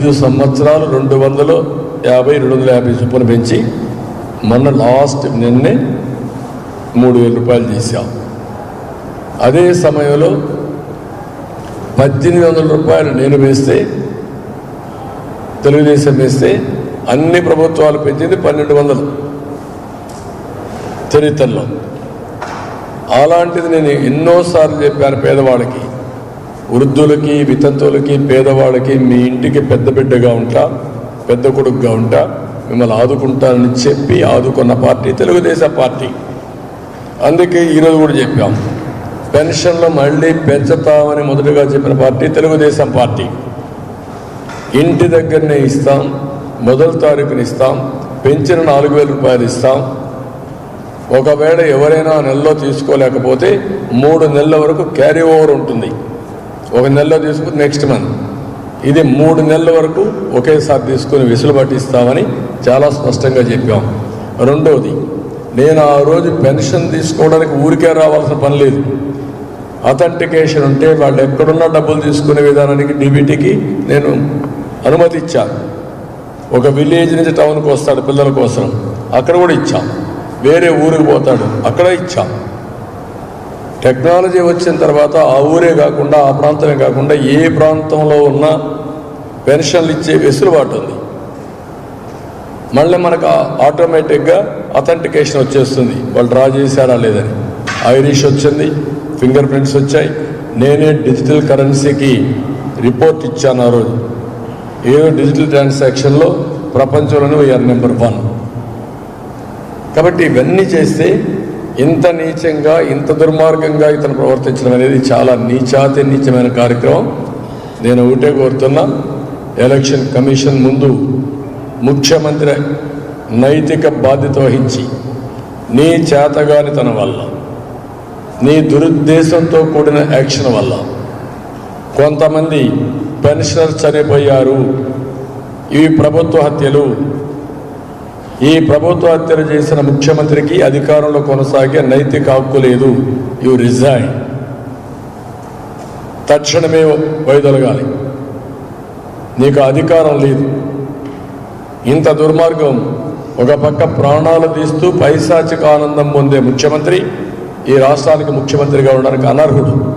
5 సంవత్సరాలు 250, 250 చొప్పున పెంచి మొన్న నిన్నే 3,000 రూపాయలు చేశాం. అదే సమయంలో 1,800 రూపాయలు నేను వేస్తే, తెలుగుదేశం వేస్తే అన్ని ప్రభుత్వాలు పెంచింది 1,200 చరిత్రలో. అలాంటిది నేను ఎన్నోసార్లు చెప్పాను పేదవాళ్ళకి, వృద్ధులకి, వితంతువులకి, పేదవాళ్ళకి మీ ఇంటికి పెద్ద బిడ్డగా ఉంటా, పెద్ద కొడుకుగా ఉంటా, మిమ్మల్ని ఆదుకుంటానని చెప్పి ఆదుకున్న పార్టీ తెలుగుదేశం పార్టీ. అందుకే ఈరోజు కూడా చెప్పాం, పెన్షన్లు మళ్ళీ పెంచుతామని మొదటగా చెప్పిన పార్టీ తెలుగుదేశం పార్టీ. ఇంటి దగ్గరనే ఇస్తాం, మొదటి తారీఖుని ఇస్తాం, పెంచిన 4,000 రూపాయలు ఇస్తాం. ఒకవేళ ఎవరైనా నెలలో తీసుకోలేకపోతే 3 నెలల వరకు క్యారీ ఓవర్ ఉంటుంది. ఒక నెలలో తీసుకుని నెక్స్ట్ మంత్, ఇది 3 నెలల వరకు ఒకేసారి తీసుకుని వెసులుబాటు ఇస్తామని చాలా స్పష్టంగా చెప్పాం. రెండవది, నేను ఆ రోజు పెన్షన్ తీసుకోవడానికి ఊరికే రావాల్సిన పని లేదు. అథెంటికేషన్ ఉంటే వాళ్ళు ఎక్కడున్నా డబ్బులు తీసుకునే విధానానికి డీబీటీకి నేను అనుమతి ఇచ్చాను. ఒక విలేజ్ నుంచి టౌన్కి వస్తాడు పిల్లల కోసం, అక్కడ కూడా ఇచ్చాం. వేరే ఊరికి పోతాడు, అక్కడ ఇచ్చాం. టెక్నాలజీ వచ్చిన తర్వాత ఆ ఊరే కాకుండా, ఆ ప్రాంతమే కాకుండా ఏ ప్రాంతంలో ఉన్నా పెన్షన్లు ఇచ్చే వెసులుబాటు ఉంది. మళ్ళీ మనకు ఆటోమేటిక్గా అథెంటికేషన్ వచ్చేస్తుంది, వాళ్ళు డ్రా చేశారా లేదని. ఐరిష్ వచ్చింది, ఫింగర్ ప్రింట్స్ వచ్చాయి. నేనే డిజిటల్ కరెన్సీకి రిపోర్ట్ ఇచ్చాను ఆ రోజు. ఏదో డిజిటల్ ట్రాన్సాక్షన్లో ప్రపంచంలోనే వీఆర్ నెంబర్ 1. కాబట్టి ఇవన్నీ చేస్తే ఇంత నీచంగా, ఇంత దుర్మార్గంగా ఇతను ప్రవర్తించడం అనేది చాలా నీచమైన కార్యక్రమం. నేను ఒకటే కోరుతున్నా, ఎలక్షన్ కమిషన్ ముందు ముఖ్యమంత్రి నైతిక బాధ్యత వహించి, నీ చేతగానితనం వల్ల, నీ దురుద్దేశంతో కూడిన యాక్షన్ వల్ల కొంతమంది పెన్షనర్ చనిపోయారు. ఇవి ప్రభుత్వ హత్యలు. ఈ ప్రభుత్వ హత్యలు చేసిన ముఖ్యమంత్రికి అధికారంలో కొనసాగే నైతిక హక్కు లేదు. You resign. తక్షణమే వైదొలగాలి. నీకు అధికారం లేదు. ఇంత దుర్మార్గం, ఒక పక్క ప్రాణాలు తీస్తూ పైశాచిక ఆనందం పొందే ముఖ్యమంత్రి ఈ రాష్ట్రానికి ముఖ్యమంత్రిగా ఉండడానికి అనర్హుడు.